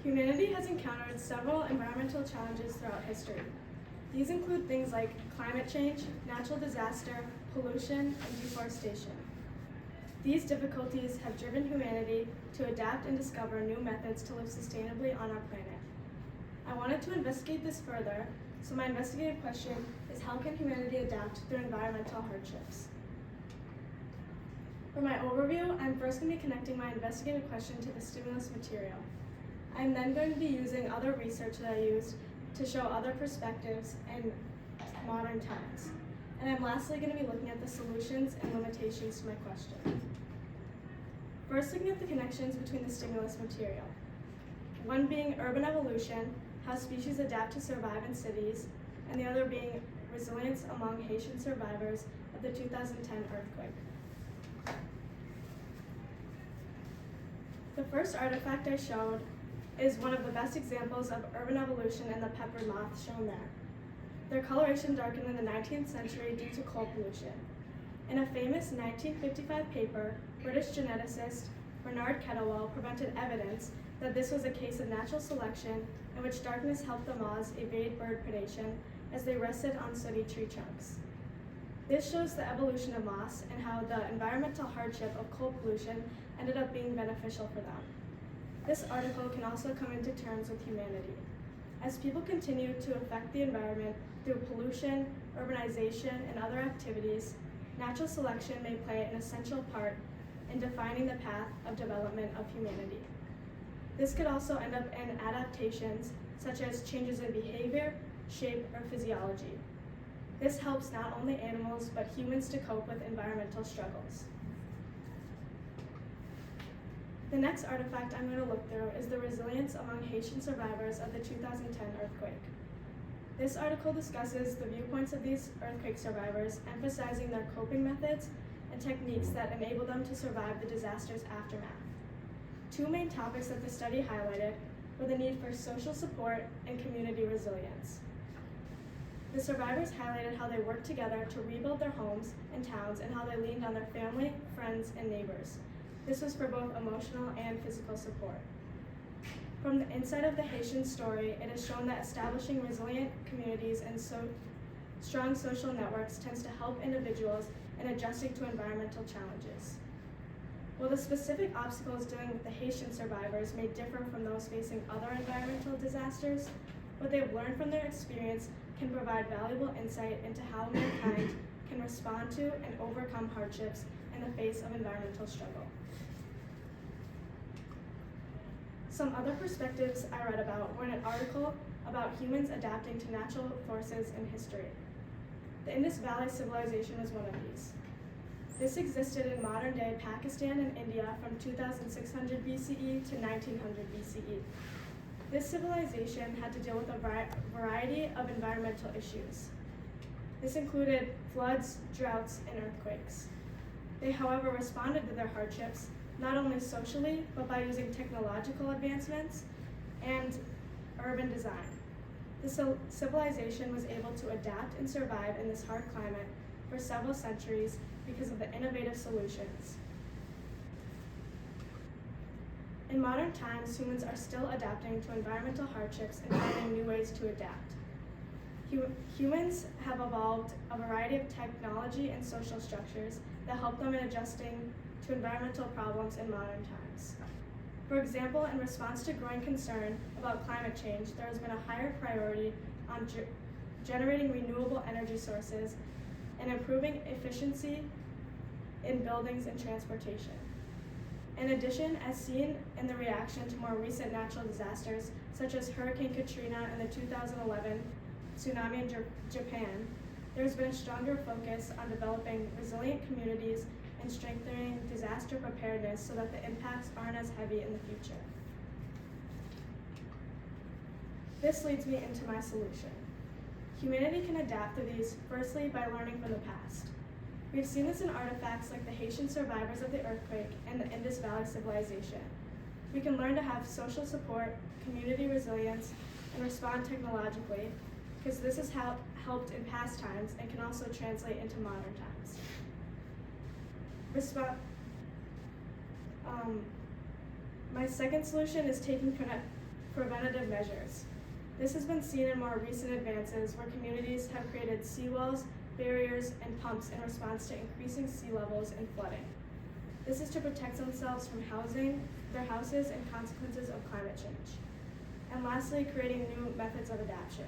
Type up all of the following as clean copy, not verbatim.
Humanity has encountered several environmental challenges throughout history. These include things like climate change, natural disaster, pollution, and deforestation. These difficulties have driven humanity to adapt and discover new methods to live sustainably on our planet. I wanted to investigate this further, so my investigative question is, how can humanity adapt through environmental hardships? For my overview, I'm first going to be connecting my investigative question to the stimulus material. I'm then going to be using other research that I used to show other perspectives in modern times. And I'm lastly going to be looking at the solutions and limitations to my question. First, looking at the connections between the stimulus material. One being urban evolution, how species adapt to survive in cities, and the other being resilience among Haitian survivors of the 2010 earthquake. The first artifact I showed is one of the best examples of urban evolution in the peppered moth shown there. Their coloration darkened in the 19th century due to coal pollution. In a famous 1955 paper, British geneticist Bernard Kettlewell presented evidence that this was a case of natural selection in which darkness helped the moths evade bird predation as they rested on sooty tree trunks. This shows the evolution of moths and how the environmental hardship of coal pollution ended up being beneficial for them. This article can also come into terms with humanity. As people continue to affect the environment through pollution, urbanization, and other activities, natural selection may play an essential part in defining the path of development of humanity. This could also end up in adaptations such as changes in behavior, shape, or physiology. This helps not only animals but humans to cope with environmental struggles. The next artifact I'm going to look through is the resilience among Haitian survivors of the 2010 earthquake. This article discusses the viewpoints of these earthquake survivors, emphasizing their coping methods and techniques that enable them to survive the disaster's aftermath. Two main topics that the study highlighted were the need for social support and community resilience. The survivors highlighted how they worked together to rebuild their homes and towns and how they leaned on their family, friends, and neighbors. This was for both emotional and physical support. From the inside of the Haitian story, it is shown that establishing resilient communities and strong social networks tends to help individuals in adjusting to environmental challenges. While the specific obstacles dealing with the Haitian survivors may differ from those facing other environmental disasters, what they've learned from their experience can provide valuable insight into how mankind can respond to and overcome hardships in the face of environmental struggle. Some other perspectives I read about were in an article about humans adapting to natural forces in history. The Indus Valley Civilization was one of these. This existed in modern-day Pakistan and India from 2600 BCE to 1900 BCE. This civilization had to deal with a variety of environmental issues. This included floods, droughts, and earthquakes. They, however, responded to their hardships not only socially, but by using technological advancements and urban design. The civilization was able to adapt and survive in this hard climate for several centuries because of the innovative solutions. In modern times, humans are still adapting to environmental hardships and finding new ways to adapt. Humans have evolved a variety of technology and social structures that help them in adjusting to environmental problems in modern times. For example, in response to growing concern about climate change, there has been a higher priority on generating renewable energy sources and improving efficiency in buildings and transportation. In addition, as seen in the reaction to more recent natural disasters, such as Hurricane Katrina and the 2011 tsunami in Japan, there has been a stronger focus on developing resilient communities and strengthening disaster preparedness so that the impacts aren't as heavy in the future. This leads me into my solution. Humanity can adapt to these, firstly, by learning from the past. We've seen this in artifacts like the Haitian survivors of the earthquake and the Indus Valley Civilization. We can learn to have social support, community resilience, and respond technologically, because this has helped in past times and can also translate into modern times. My second solution is taking preventative measures. This has been seen in more recent advances where communities have created seawalls, barriers, and pumps in response to increasing sea levels and flooding. This is to protect themselves from their houses and consequences of climate change. And lastly, creating new methods of adaptation.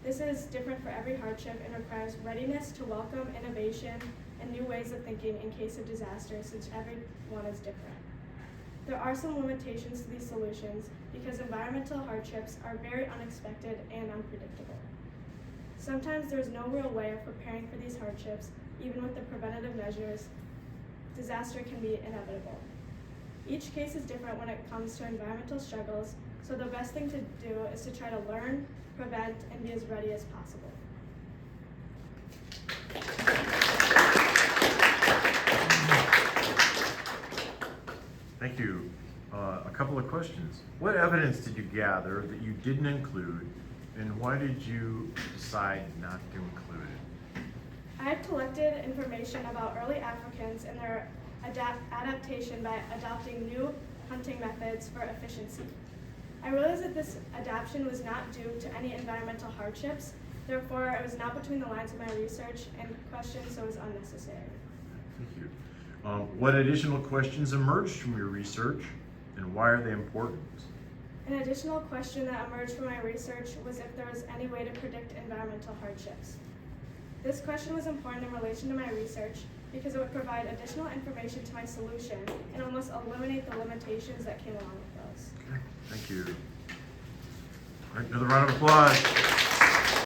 This is different for every hardship and requires readiness to welcome innovation and new ways of thinking in case of disaster, since everyone is different. There are some limitations to these solutions because environmental hardships are very unexpected and unpredictable. Sometimes there is no real way of preparing for these hardships. Even with the preventative measures, disaster can be inevitable. Each case is different when it comes to environmental struggles, so the best thing to do is to try to learn, prevent, and be as ready as possible. Thank you. A couple of questions. What evidence did you gather that you didn't include, and why did you decide not to include it? I have collected information about early Africans and their adaptation by adopting new hunting methods for efficiency. I realized that this adaptation was not due to any environmental hardships, therefore it was not between the lines of my research and questions, so it was unnecessary. Thank you. What additional questions emerged from your research, and why are they important? An additional question that emerged from my research was if there was any way to predict environmental hardships. This question was important in relation to my research because it would provide additional information to my solution and almost eliminate the limitations that came along with those. Okay, thank you. All right, another round of applause.